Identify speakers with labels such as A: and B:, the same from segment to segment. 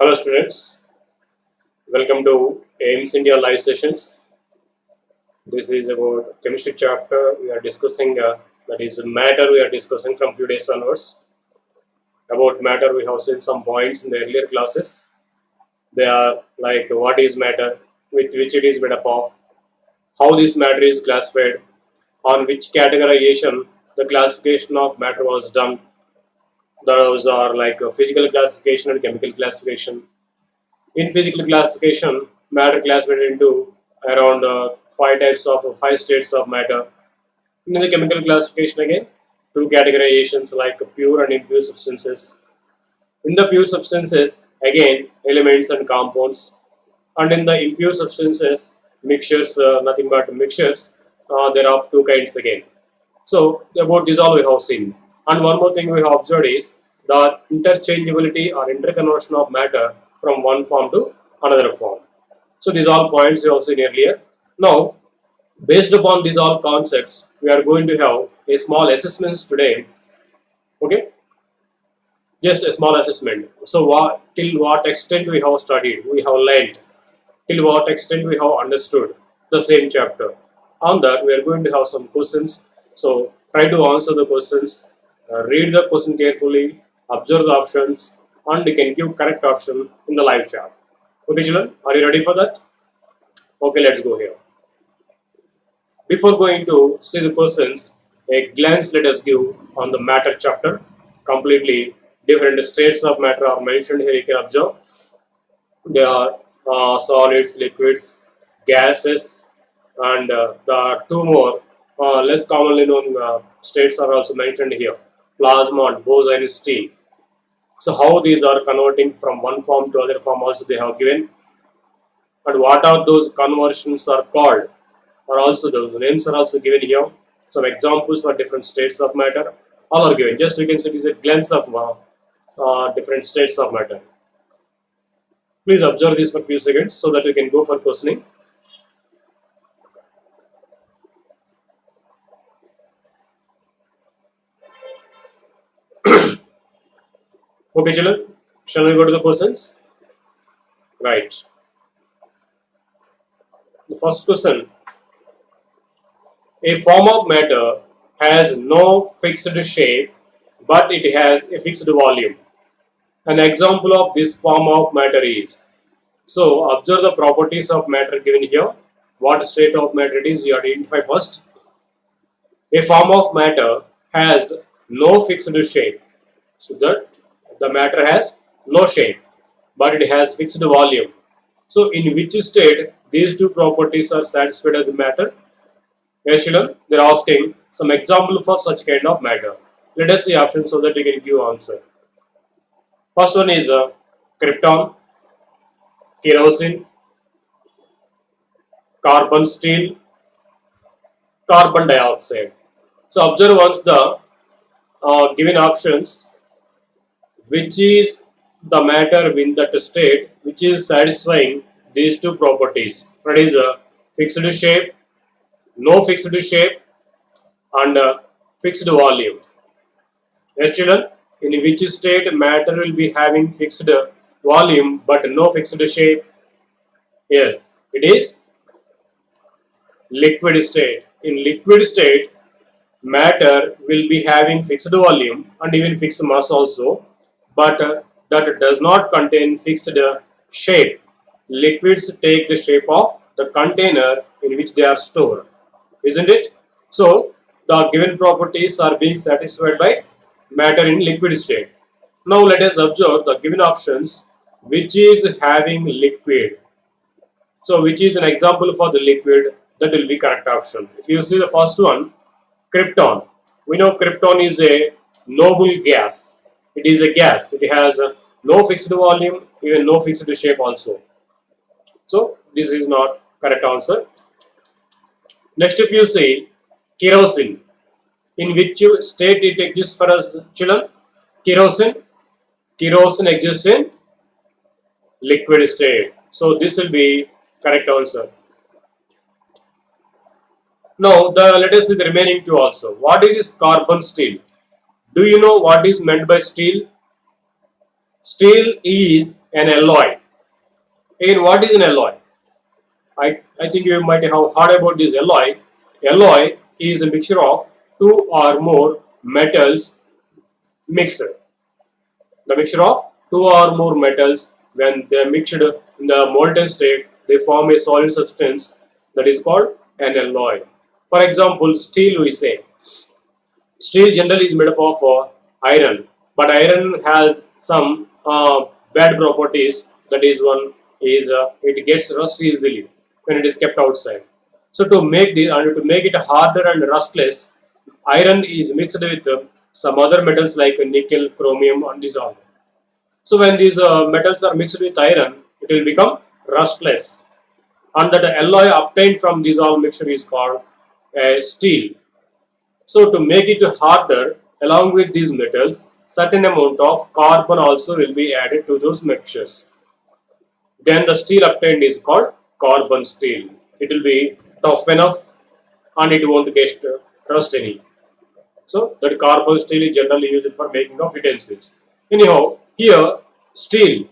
A: Hello students, welcome to AIMS India live sessions. This is about chemistry chapter. We are discussing that is matter. We are discussing from few days onwards. About matter, we have seen some points in the earlier classes. They are like what is matter, with which it is made up of, how this matter is classified, on which categorization the classification of matter was done. Those are like physical classification and chemical classification. In physical classification, matter classified into around five states of matter. In the chemical classification again, two categorizations like pure and impure substances. In the pure substances, again elements and compounds, and in the impure substances, mixtures, nothing but mixtures. There are two kinds again. So about this all we have seen. And one more thing we have observed is the interchangeability or interconversion of matter from one form to another form. So these all points we have seen earlier. Now, based upon these all concepts, we are going to have a small assessment today. Okay, just a small assessment. So till what extent we have studied, we have learned, till what extent we have understood the same chapter. On that, we are going to have some questions. So try to answer the questions, read the question carefully, observe the options, and you can give correct option in the live chat. Okay, children, are you ready for that? Okay, let's go here. Before going to see the questions, a glance let us give on the matter chapter. Completely different states of matter are mentioned here. You can observe. There are solids, liquids, gases, and the two more less commonly known states are also mentioned here: plasma and boson steel. So how these are converting from one form to other form also they have given, and what are those conversions are called, or also those names are also given here. Some examples for different states of matter all are given. Just you can see it is a glance of different states of matter. Please observe this for a few seconds so that we can go for questioning. Okay, children, shall we go to the questions? Right. The first question: a form of matter has no fixed shape, but it has a fixed volume. An example of this form of matter is. So, observe the properties of matter given here. What state of matter it is, you identify first. A form of matter has no fixed shape. So, that the matter has no shape, but it has fixed volume. So, in which state these two properties are satisfied as the matter? Yes, children, they are asking some example for such kind of matter. Let us see options so that we can give answer. First one is krypton, kerosene, carbon steel, carbon dioxide. So observe once the given options, which is the matter in that state which is satisfying these two properties. That is a fixed shape, no fixed shape, and fixed volume. Yes, children, in which state matter will be having fixed volume but no fixed shape? Yes, it is liquid state. In liquid state, matter will be having fixed volume and even fixed mass also, but that does not contain fixed shape. Liquids take the shape of the container in which they are stored, isn't it? So the given properties are being satisfied by matter in liquid state. Now let us observe the given options which is having liquid. So which is an example for the liquid, that will be correct option. If you see the first one, krypton. We know krypton is a noble gas. It is a gas. It has no fixed volume, even no fixed shape also. So this is not correct answer. Next, if you say kerosene, in which state it exists for us, children? Kerosene exists in liquid state. So this will be correct answer. Now let us see the remaining two also. What is carbon steel? Do you know what is meant by steel? Steel is an alloy. Again, what is an alloy? I think you might have heard about this alloy. Alloy is a mixture of two or more metals mixed. The mixture of two or more metals, when they are mixed in the molten state, they form a solid substance that is called an alloy. For example, steel, we say. Steel generally is made up of iron, but iron has some bad properties. That is, one is it gets rust easily when it is kept outside. So to make this and to make it harder and rustless, iron is mixed with some other metals like nickel, chromium, and these all. So when these metals are mixed with iron, it will become rustless, and that alloy obtained from these all mixture is called steel. So to make it harder, along with these metals, certain amount of carbon also will be added to those mixtures. Then the steel obtained is called carbon steel. It will be tough enough and it won't get rust any. So that carbon steel is generally used for making of utensils. Anyhow, here steel,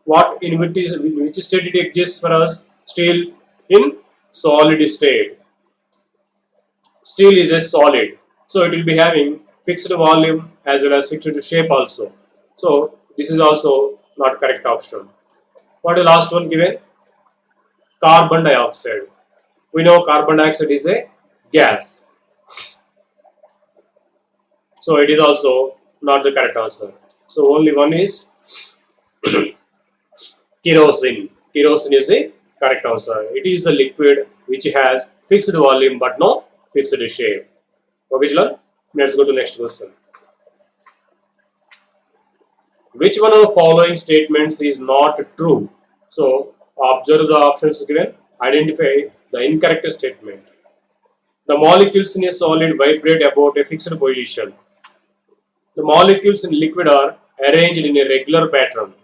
A: what in which state it exists for us? Steel in solid state. Steel is a solid, so it will be having fixed volume as well as fixed shape also. So this is also not correct option. What is the last one given? Carbon dioxide. We know carbon dioxide is a gas, so it is also not the correct answer. So only one is kerosene. Kerosene is the correct answer. It is a liquid which has fixed volume but no fixed shape. Okay, children, let's go to next question. Which one of the following statements is not true? So observe the options given. Identify the incorrect statement. The molecules in a solid vibrate about a fixed position. The molecules in liquid are arranged in a regular pattern.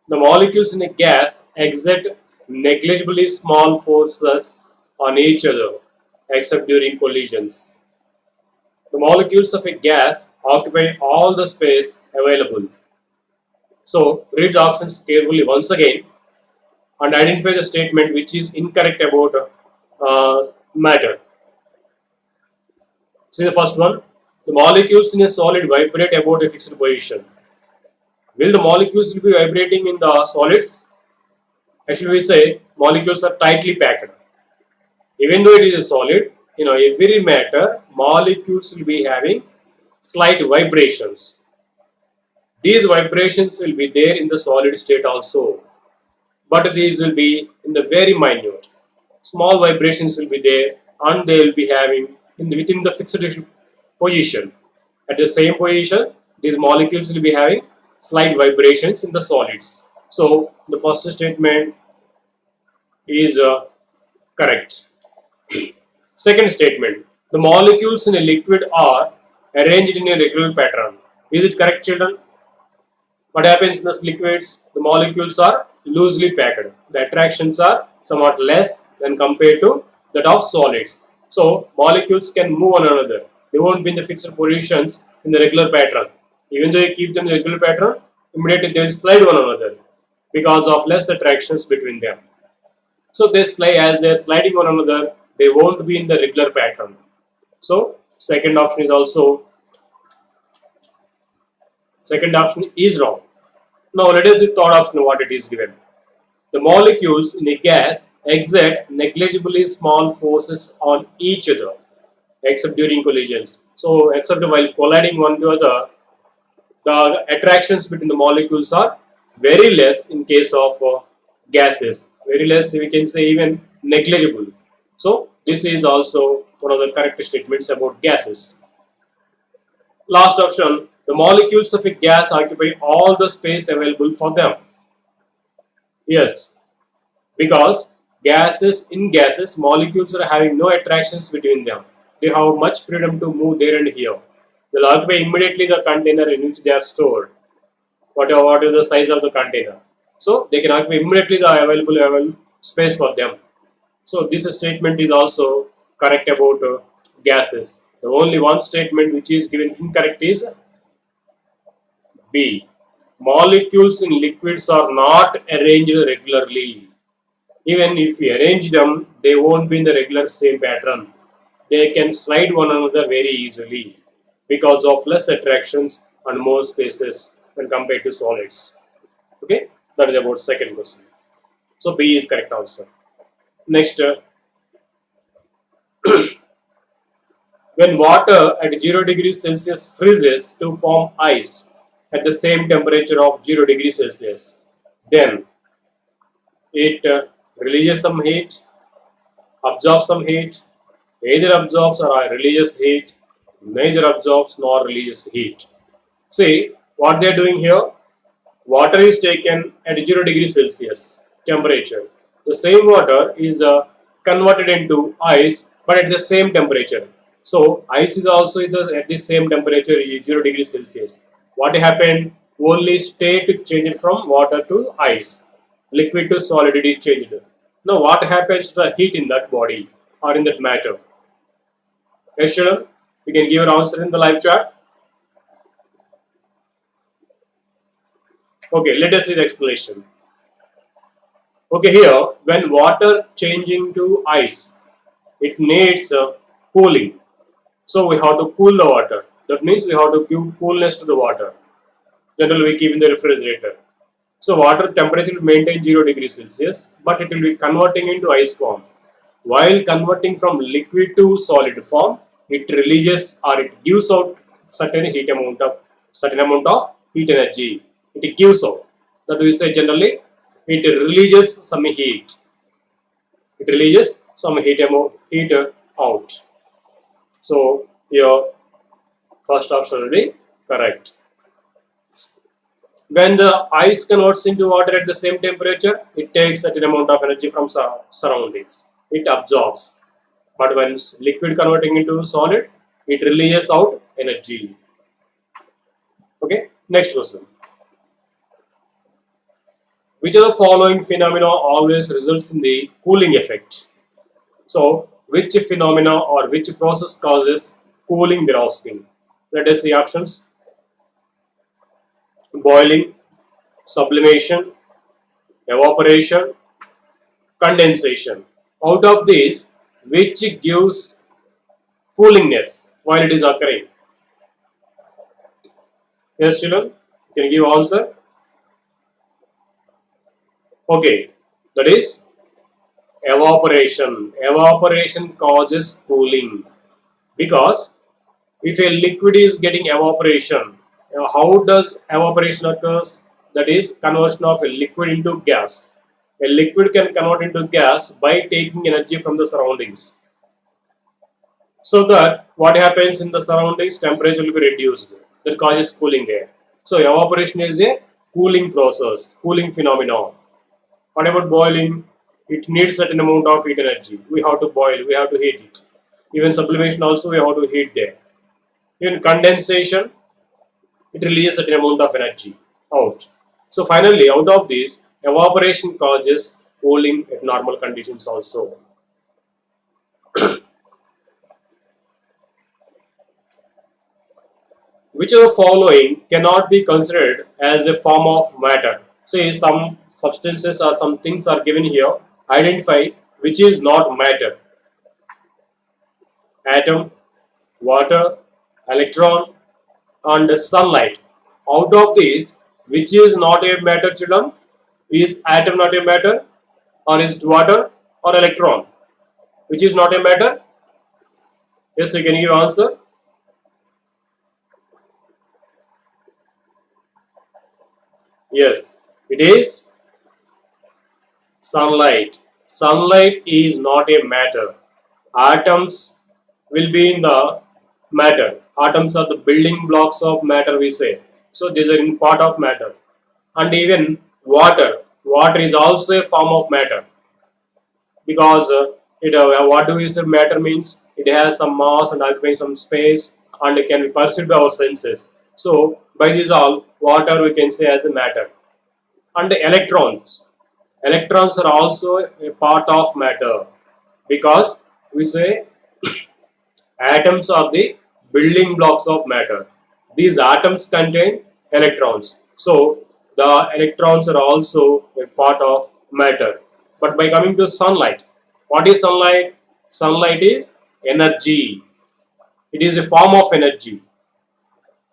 A: The molecules in a gas exert negligibly small forces on each other except during collisions. The molecules of a gas occupy all the space available. So read the options carefully once again and identify the statement which is incorrect about matter. See the first one. The molecules in a solid vibrate about a fixed position. Will the molecules be vibrating in the solids? Actually, we say molecules are tightly packed. Even though it is a solid, every matter, molecules will be having slight vibrations. These vibrations will be there in the solid state also, but these will be in the very minute. Small vibrations will be there, and they will be having within the fixed position. At the same position, these molecules will be having slight vibrations in the solids. So the first statement is correct. Second statement, the molecules in a liquid are arranged in a regular pattern. Is it correct, children? What happens in the liquids? The molecules are loosely packed. The attractions are somewhat less than compared to that of solids. So molecules can move one another. They won't be in the fixed positions in the regular pattern. Even though you keep them in the regular pattern, immediately they will slide one another because of less attractions between them. So they slide, as they are sliding one another, they won't be in the regular pattern. So second option is wrong. Now let us see third option what it is given. The molecules in a gas exert negligibly small forces on each other except during collisions. So except while colliding one to other, the attractions between the molecules are very less in case of gases. Very less, we can say even negligible. So this is also one of the correct statements about gases. Last option, the molecules of a gas occupy all the space available for them. Yes, because in gases, molecules are having no attractions between them. They have much freedom to move there and here. They'll occupy immediately the container in which they are stored. What is the size of the container? So they can occupy immediately the available space for them. So this statement is also correct about gases. The only one statement which is given incorrect is B. molecules in liquids are not arranged regularly. Even if we arrange them, they won't be in the regular same pattern. They can slide one another very easily because of less attractions and more spaces when compared to solids. Okay, that is about second question. So B is correct answer. Next, when water at 0 degrees Celsius freezes to form ice at the same temperature of 0 degrees Celsius, then it releases some heat, absorbs some heat, either absorbs or releases heat, neither absorbs nor releases heat. See what they are doing here. Water is taken at 0 degrees Celsius temperature. The same water is converted into ice but at the same temperature. So ice is also at the same temperature 0 degrees Celsius. What happened? Only state changed from water to ice. Liquid to solidity changed. Now what happens to the heat in that body or in that matter? Yes, children, you can give your answer in the live chat. Okay, let us see the explanation. Okay, here when water changing to ice, it needs cooling. So we have to cool the water. That means we have to give coolness to the water. Generally we keep in the refrigerator. So water temperature will maintain 0 degrees Celsius, but it will be converting into ice form. While converting from liquid to solid form, it releases or it gives out certain amount of heat energy. It gives out. That we say generally, it releases some heat. It releases some heat out. So your first option will be correct. When the ice converts into water at the same temperature, it takes certain amount of energy from surroundings. It absorbs. But when liquid converting into solid, it releases out energy. Okay, next question. Which of the following phenomena always results in the cooling effect? So, which phenomena or which process causes cooling, they are asking. Let us see options. Boiling, sublimation, evaporation, condensation. Out of these, which gives coolingness while it is occurring? Yes, children, can you give answer? Okay, that is evaporation. Evaporation causes cooling because if a liquid is getting evaporation, how does evaporation occurs? That is conversion of a liquid into gas. A liquid can convert into gas by taking energy from the surroundings. So that what happens in the surroundings, temperature will be reduced. That causes cooling there. So evaporation is a cooling process, cooling phenomenon. What about boiling? It needs certain amount of heat energy. We have to boil, we have to heat it. Even sublimation also we have to heat there. Even condensation, it releases certain amount of energy out. So finally, out of this, evaporation causes cooling at normal conditions also. Which of the following cannot be considered as a form of matter? Say some substances or some things are given here. Identify which is not matter. Atom, water, electron, and sunlight. Out of these, which is not a matter, children? Is atom not a matter? Or is water or electron? Which is not a matter? Yes, you can give answer. Yes, it is sunlight. Sunlight is not a matter. Atoms will be in the matter. Atoms are the building blocks of matter, we say. So these are in part of matter. And even water. Water is also a form of matter because what do we say matter means? It has some mass and occupying some space and it can be perceived by our senses. So by this all, water we can say as a matter. And the electrons. Electrons are also a part of matter because we say atoms are the building blocks of matter. These atoms contain electrons. So the electrons are also a part of matter. But by coming to sunlight, what is sunlight? Sunlight is energy. It is a form of energy.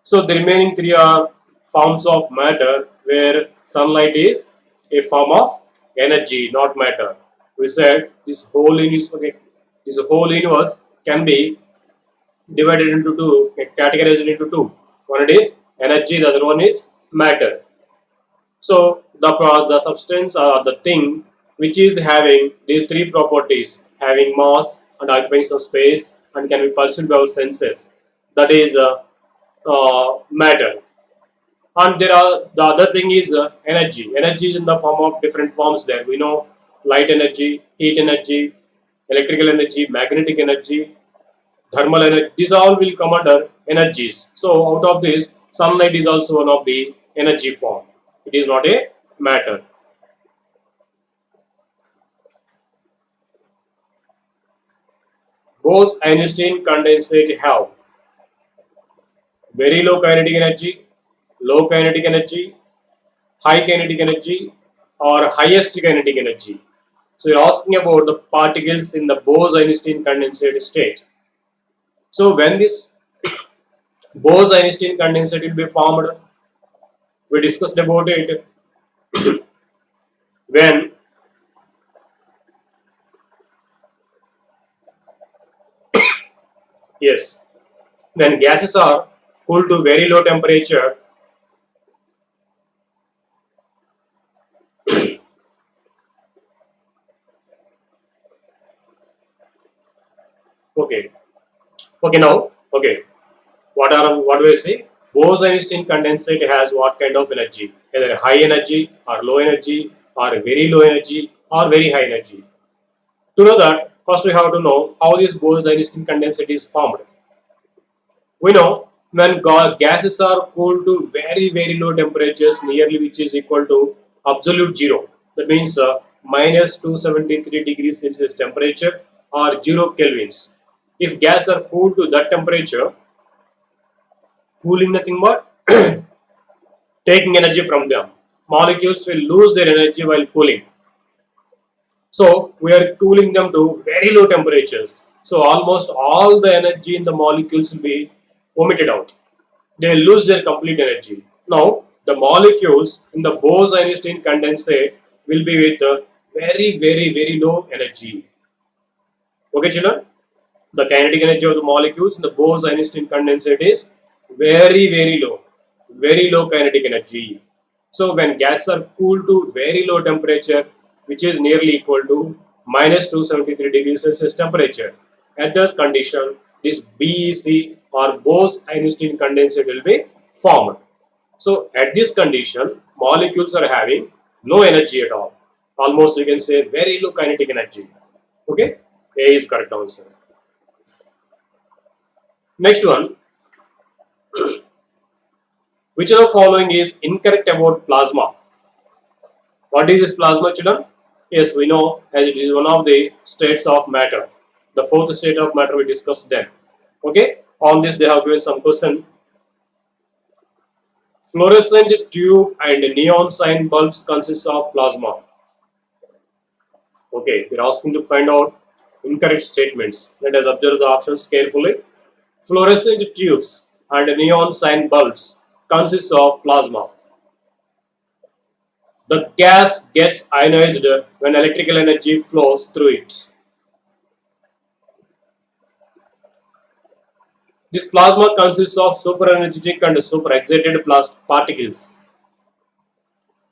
A: So the remaining three are forms of matter, where sunlight is a form of energy, not matter. We said this whole universe, okay, this whole universe can be divided into two, categorized into two. One is energy, the other one is matter. So the substance or the thing which is having these three properties, having mass and occupying some space and can be perceived by our senses, that is matter. And there are the other thing is energy. Energy is in the form of different forms. There we know light energy, heat energy, electrical energy, magnetic energy, thermal energy. These all will come under energies. So out of this, sunlight is also one of the energy form. It is not a matter. Bose-Einstein condensate have very low kinetic energy, low kinetic energy, high kinetic energy, or highest kinetic energy. So you're asking about the particles in the Bose-Einstein condensate state. So when this Bose-Einstein condensate will be formed, we discussed about it when yes, when gases are cooled to very low temperature. Okay, okay now, okay. What do we say? Bose-Einstein condensate has what kind of energy? Either high energy or low energy or very low energy or very high energy. To know that, first we have to know how this Bose-Einstein condensate is formed. We know when gases are cooled to very low temperatures, nearly which is equal to absolute zero. That means minus 273 degrees Celsius temperature or 0 kelvins. If gas are cooled to that temperature, cooling nothing but taking energy from them. Molecules will lose their energy while cooling. So we are cooling them to very low temperatures. So almost all the energy in the molecules will be omitted out. They lose their complete energy. Now the molecules in the Bose-Einstein condensate will be with very low energy. Okay, children. The kinetic energy of the molecules in the Bose-Einstein condensate is very low kinetic energy. So when gases are cooled to very low temperature, which is nearly equal to minus 273 degrees Celsius temperature, at that condition, this BEC or Bose-Einstein condensate will be formed. So at this condition, molecules are having no energy at all. Almost you can say very low kinetic energy. Okay, A is correct answer. Next one, which of the following is incorrect about plasma? What is this plasma, children? Yes, we know as it is one of the states of matter. The fourth state of matter we discussed then. Okay, on this they have given some question. Fluorescent tube and neon sign bulbs consist of plasma. Okay, they are asking to find out incorrect statements. Let us observe the options carefully. Fluorescent tubes and neon sign bulbs consist of plasma. The gas gets ionized when electrical energy flows through it. This plasma consists of superenergetic and superexcited particles.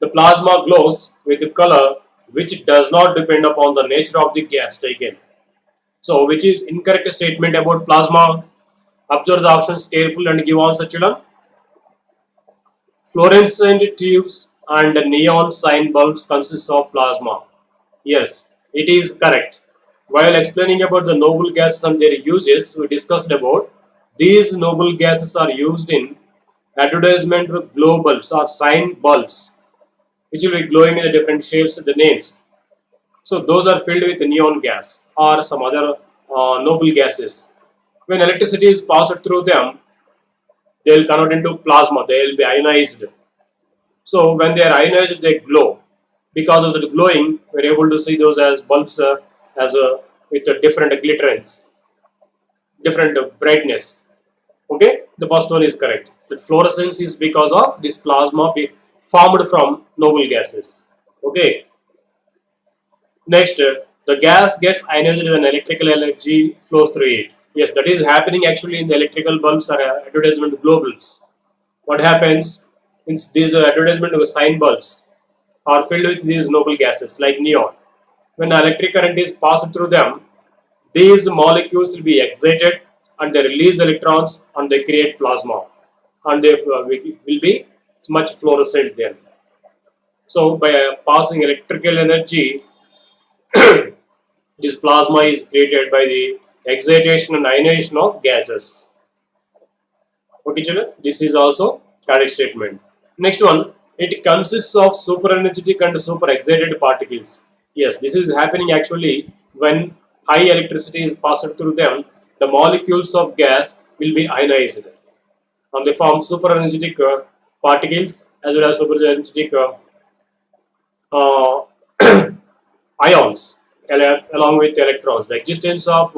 A: The plasma glows with a color which does not depend upon the nature of the gas taken. So, which is incorrect statement about plasma? Observe the options carefully and give answer, children. Fluorescent tubes and neon sign bulbs consist of plasma. Yes, it is correct. While explaining about the noble gases and their uses, we discussed about these noble gases are used in advertisement with glow bulbs or sign bulbs, which will be glowing in the different shapes of the names. So those are filled with neon gas or some other noble gases. When electricity is passed through them, they will convert into plasma. They will be ionized. So when they are ionized, they glow. Because of the glowing, we are able to see those as bulbs as with a different glitterance, different brightness. Okay, the first one is correct. That fluorescence is because of this plasma formed from noble gases. Okay, next, the gas gets ionized when electrical energy flows through it. Yes, that is happening actually in the electrical bulbs or advertisement glow bulbs. What happens in these advertisement sign bulbs are filled with these noble gases like neon. When electric current is passed through them, these molecules will be excited and they release electrons and they create plasma and they will be much fluorescent then. So by passing electrical energy, this plasma is created by the excitation and ionization of gases. Okay, children, this is also correct statement. Next one, it consists of super energetic and super excited particles. Yes, this is happening actually when high electricity is passed through them. The molecules of gas will be ionized and they form super energetic particles as well as super energetic uh, ions along with electrons. The existence of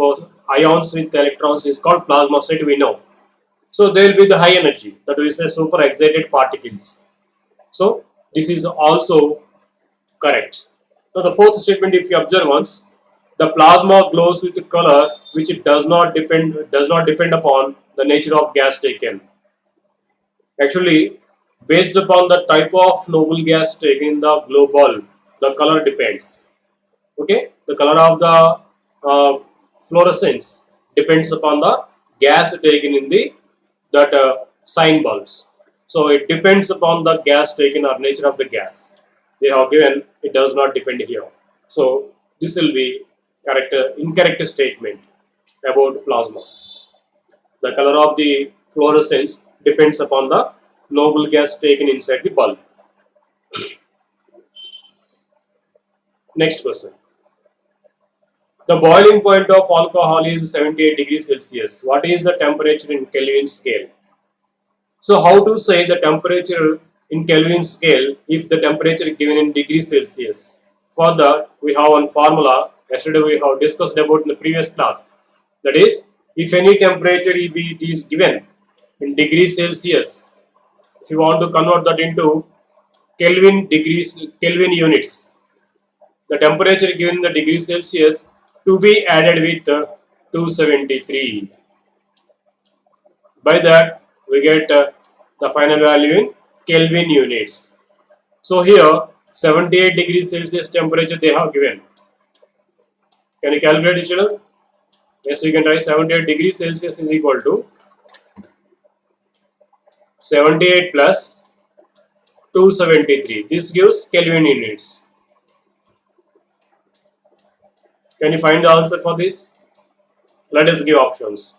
A: ions with electrons is called plasma state, we know. So there will be the high energy, that is a super excited particles. So this is also correct. Now the fourth statement, if you observe once, the plasma glows with color which it does not depend upon the nature of gas taken. Actually, based upon the type of noble gas taken in the glow bulb, the color depends. Okay, the color of the fluorescence depends upon the gas taken in the that sign bulbs. So it depends upon the gas taken or nature of the gas they have given. It does not depend here. So this will be correct incorrect statement about plasma. The color of the fluorescence depends upon the noble gas taken inside the bulb. Next question. The boiling point of alcohol is 78 degrees Celsius. What is the temperature in Kelvin scale? So how to say the temperature in Kelvin scale if the temperature given in degrees Celsius? For that, we have one formula. Yesterday we have discussed about in the previous class. That is, if any temperature if it is given in degrees Celsius, if you want to convert that into Kelvin units, the temperature given in the degrees Celsius to be added with 273. By that, we get the final value in Kelvin units. So here, 78 degrees Celsius temperature they have given. Can you calculate it, children? Yes, you can try. 78 degrees Celsius is equal to 78 plus 273. This gives Kelvin units. Can you find the answer for this? Let us give options.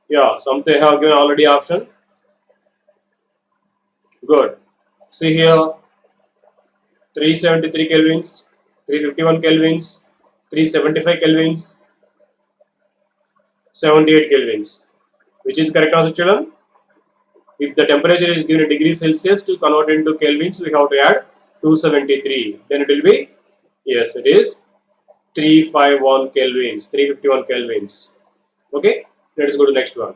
A: Yeah, some they have given already option. Good. See here, 373 kelvins, 351 kelvins, 375 kelvins, 78 kelvins. Which is correct answer, children? If the temperature is given in degrees Celsius, to convert into kelvins, we have to add 273. Then it will be, yes, it is 351 kelvins, 351 kelvins. Okay, let us go to next one.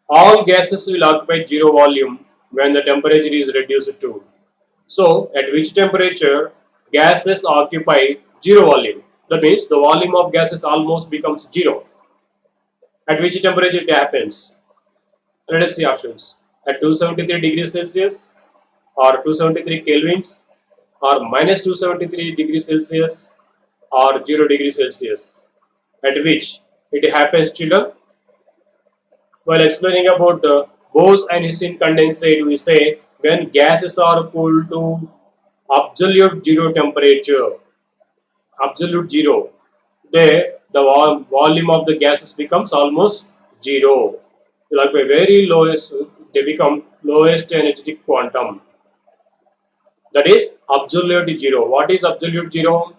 A: All gases will occupy zero volume when the temperature is reduced to. So, at which temperature gases occupy zero volume? That means the volume of gases almost becomes zero. At which temperature it happens? Let us see options. At 273 degrees Celsius or 273 kelvins or minus 273 degrees Celsius or 0 degrees Celsius. At which it happens, children? While explaining about the Bose-Einstein condensate, we say when gases are cooled to absolute zero temperature, absolute zero, there the volume of the gases becomes almost zero. Like by very lowest, they become lowest energetic quantum. That is absolute zero. What is absolute zero?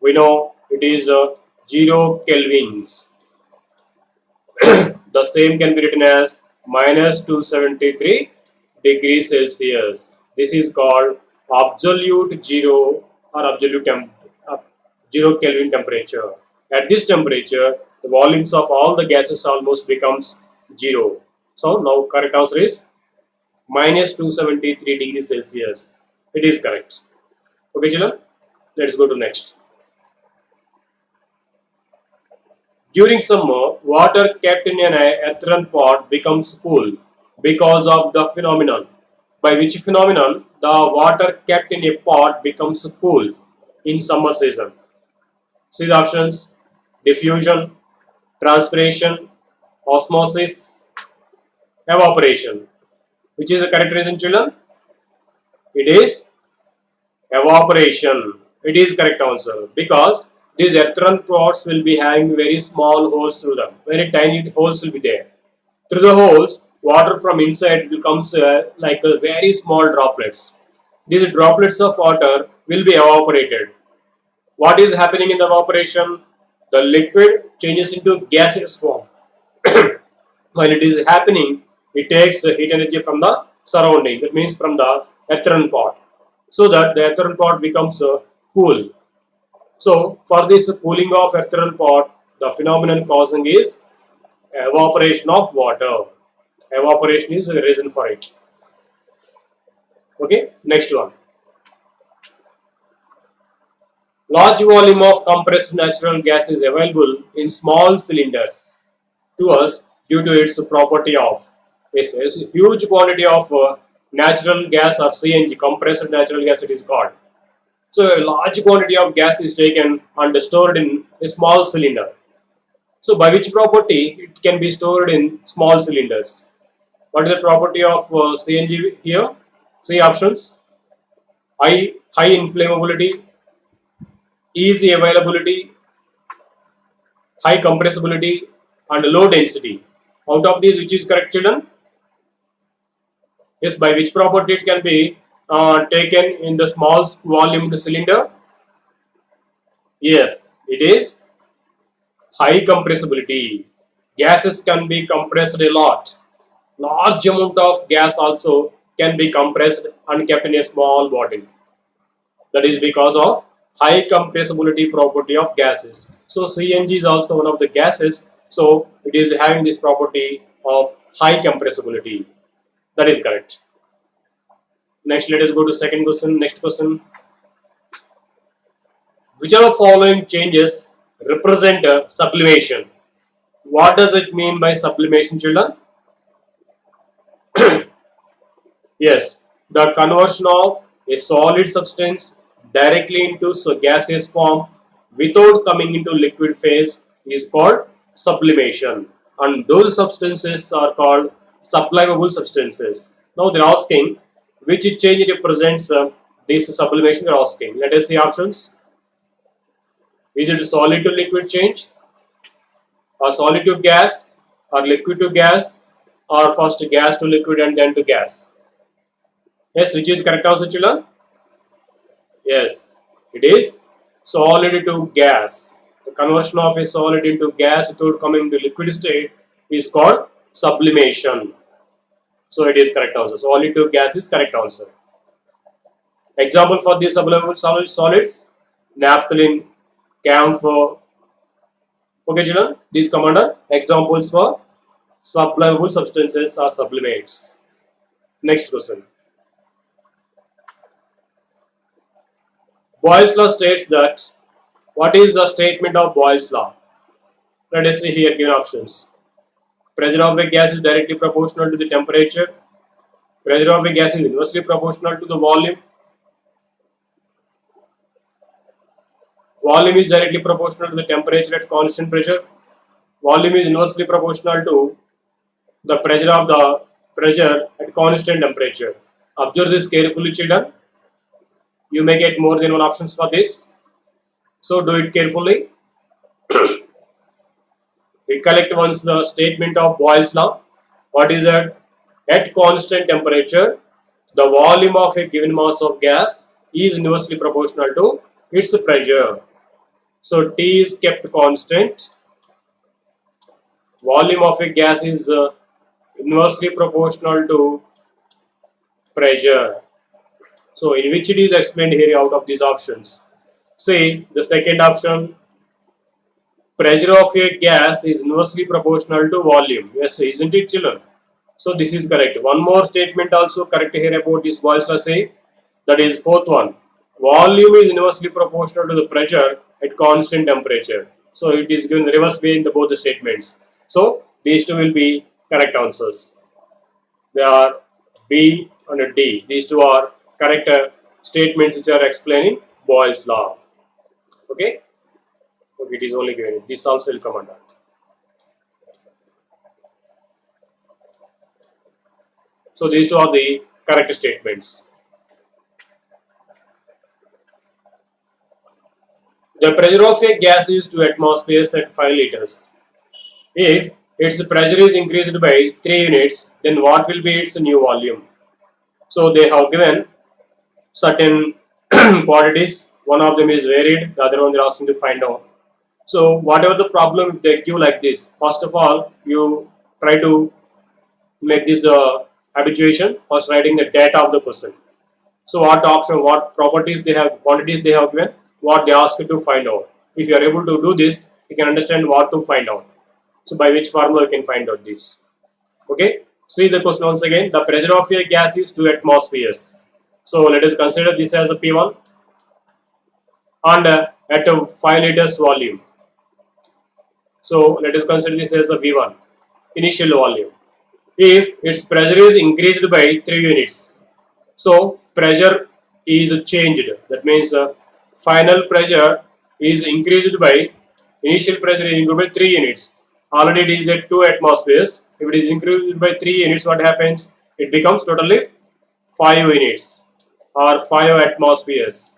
A: We know it is 0 kelvins. The same can be written as minus 273 degrees Celsius. This is called absolute zero or zero Kelvin temperature. At this temperature, the volumes of all the gases almost becomes zero. So now correct answer is minus 273 degrees Celsius. It is correct. Okay, children. Let's go to next. During summer, water kept in an earthen pot becomes cool because of the phenomenon. By which phenomenon the water kept in a pot becomes cool in summer season? See the options: diffusion, transpiration, osmosis, evaporation. Which is the correct reason, children? It is evaporation. It is correct answer, because these earthen pots will be having very small holes through them. Very tiny holes will be there. Through the holes, water from inside will comes like a very small droplets. These droplets of water will be evaporated. What is happening in the evaporation? The liquid changes into gaseous form. When it is happening, it takes the heat energy from the surrounding. That means from the earthen pot, so that the earthen pot becomes cool. So for this cooling of earthen pot, the phenomenon causing is evaporation of water. Evaporation is the reason for it. Okay, next one. Large volume of compressed natural gas is available in small cylinders to us due to its property of a huge quantity of natural gas or CNG, compressed natural gas it is called. So a large quantity of gas is taken and stored in a small cylinder. So by which property it can be stored in small cylinders? What is the property of CNG here? See options: high inflammability, easy availability, high compressibility, and low density. Out of these, which is correct, children? Yes, by which property it can be taken in the small volume cylinder? Yes, it is high compressibility. Gases can be compressed a lot. Large amount of gas also can be compressed and kept in a small bottle. That is because of high compressibility property of gases. So CNG is also one of the gases. So it is having this property of high compressibility. That is correct. Next, let us go to second question. Next question. Which of the following changes represent sublimation? What does it mean by sublimation, children? Yes, the conversion of a solid substance directly into gaseous form without coming into liquid phase is called sublimation, and those substances are called sublimable substances. Now they are asking which change represents this sublimation. They are asking. Let us see options. Is it solid to liquid change, or solid to gas, or liquid to gas, or first gas to liquid and then to gas? Yes, which is correct answer, children? Yes, it is solid to gas. The conversion of a solid into gas without coming to liquid state is called sublimation. So it is correct answer. Solid to gas is correct answer. Example for these sublimable solids: naphthalene, camphor. Okay, children, these come under examples for sublimable substances or sublimates. Next question. Boyle's law states that. What is the statement of Boyle's law? Let us see here given options. Pressure of a gas is directly proportional to the temperature. Pressure of a gas is inversely proportional to the volume. Volume is directly proportional to the temperature at constant pressure. Volume is inversely proportional to the pressure at constant temperature. Observe this carefully, children. You may get more than one options for this. So do it carefully. Recollect once the statement of Boyle's law. What is that? At constant temperature, the volume of a given mass of gas is inversely proportional to its pressure. So T is kept constant. Volume of a gas is inversely proportional to pressure. So in which it is explained here out of these options? See, the second option, pressure of a gas is inversely proportional to volume. Yes, isn't it, children? So this is correct. One more statement also correct here about this Boyle's law, say, that is fourth one. Volume is inversely proportional to the pressure at constant temperature. So it is given reverse way in the both the statements. So these two will be correct answers. They are B and D. These two are correct statements which are explaining Boyle's law. Okay. Okay, it is only given. This also will come under. So these two are the correct statements. The pressure of a gas is 2 atmospheres at 5 liters. If its pressure is increased by 3 units, then what will be its new volume? So they have given certain quantities. One of them is varied, the other one they are asking to find out. So whatever the problem they give like this, first of all, you try to make this habituation, first writing the data of the question. So what option, what properties they have, quantities they have given, what they ask you to find out. If you are able to do this, you can understand what to find out. So by which formula you can find out this. Okay. See the question once again. The pressure of a gas is 2 atmospheres. So let us consider this as a P1 and at a 5 liters volume. So let us consider this as a V1, initial volume. If its pressure is increased by 3 units, so pressure is changed. That means final pressure is increased by, initial pressure is increased by 3 units. Already it is at 2 atmospheres. If it is increased by 3 units, what happens? It becomes totally 5 units or 5 atmospheres.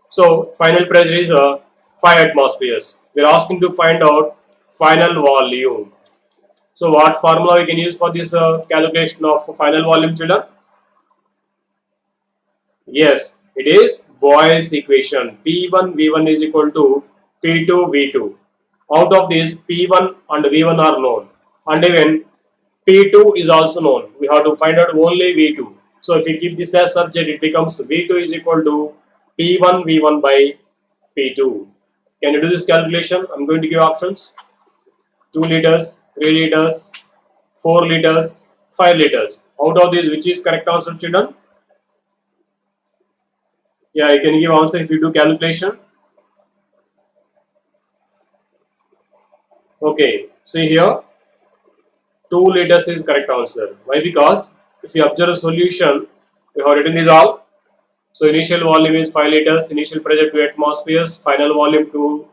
A: So final pressure is 5 atmospheres. We are asking to find out final volume. So what formula we can use for this calculation of final volume, children? Yes, it is Boyle's equation. P1 V1 is equal to P2 V2. Out of this, P1 and V1 are known, and even P2 is also known. We have to find out only V2. So if we keep this as subject, it becomes V2 is equal to P1 V1 by P2. Can you do this calculation? I'm going to give options. 2 liters, 3 liters, 4 liters, 5 liters. Out of these, which is correct answer, children? Yeah, you can give answer if you do calculation. Okay, see here, 2 liters is correct answer. Why? Because if you observe the solution, we have written this all. So initial volume is 5 liters, initial pressure 2 atmospheres, final volume 2.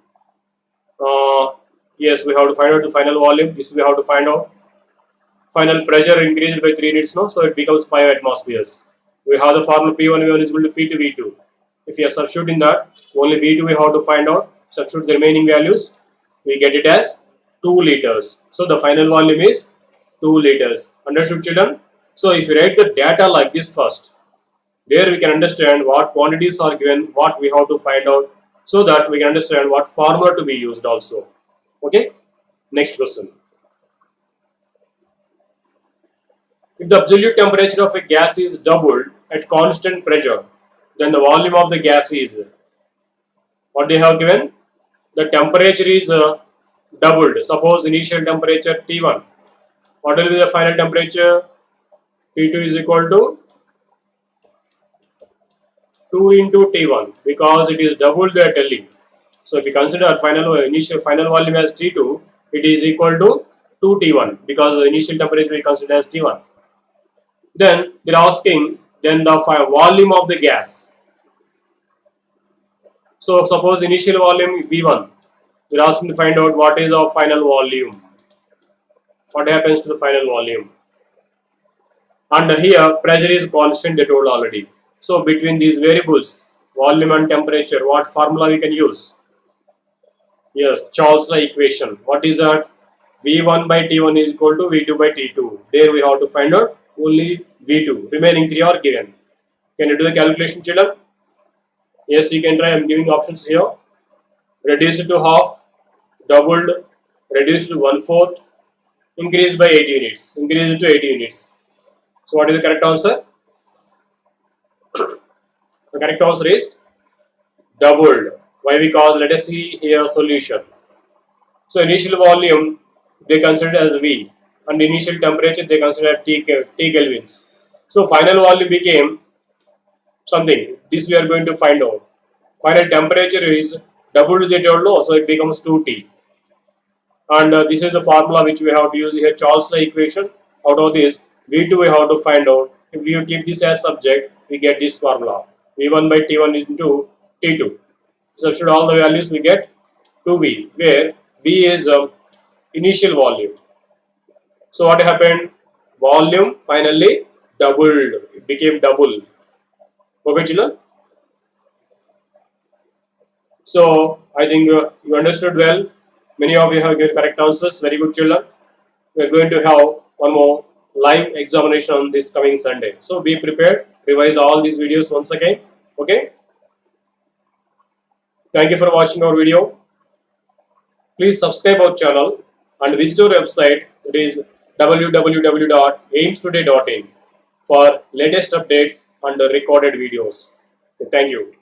A: Yes, we have to find out the final volume. This we have to find out. Final pressure increased by 3 units, no? So it becomes 5 atmospheres. We have the formula P1 V1 is equal to P2 V2. If you are substituting that, only V2 we have to find out. Substitute the remaining values, we get it as 2 liters. So the final volume is 2 liters. Understood, children? So if you write the data like this first, there we can understand what quantities are given, what we have to find out, so that we can understand what formula to be used also. Okay, next question. If the absolute temperature of a gas is doubled at constant pressure, then the volume of the gas is, what they have given? The temperature is doubled. Suppose initial temperature T1. What will be the final temperature? T2 is equal to 2 into T1 because it is doubled, they are telling. So if you consider initial final volume as T2, it is equal to 2 T1 because the initial temperature we consider as T1. Then they are asking then the volume of the gas. So suppose initial volume V1, we are asking to find out what is our final volume. What happens to the final volume? And here pressure is constant, they told already. So between these variables, volume and temperature, what formula we can use? Yes, Charles Lie equation. What is that? V1 by T1 is equal to V2 by T2. There we have to find out only V2. Remaining 3 are given. Can you do the calculation, children? Yes, you can try. I am giving options here. Reduce it to half, doubled, reduced to 1/4, increased by 8 units, increased to 80 units. So what is the correct answer? The correct answer is doubled. Why? Because let us see here solution. So initial volume they consider as V, and initial temperature they consider T kelvins. So final volume became something. This we are going to find out. Final temperature is doubled they told no, so it becomes 2T. And this is the formula which we have to use here, Charles-Lie equation. Out of this, V2 we have to find out. If you keep this as subject, we get this formula. V1 by T1 is into T2. Substitute all the values, we get 2V, where V is initial volume. So what happened? Volume finally doubled. It became double. Okay, children? So I think you understood well. Many of you have given correct answers. Very good, children. We are going to have one more live examination on this coming Sunday. So be prepared. Revise all these videos once again. Okay. Thank you for watching our video. Please subscribe our channel and visit our website. It is www.aimstoday.in for latest updates and recorded videos. Thank you.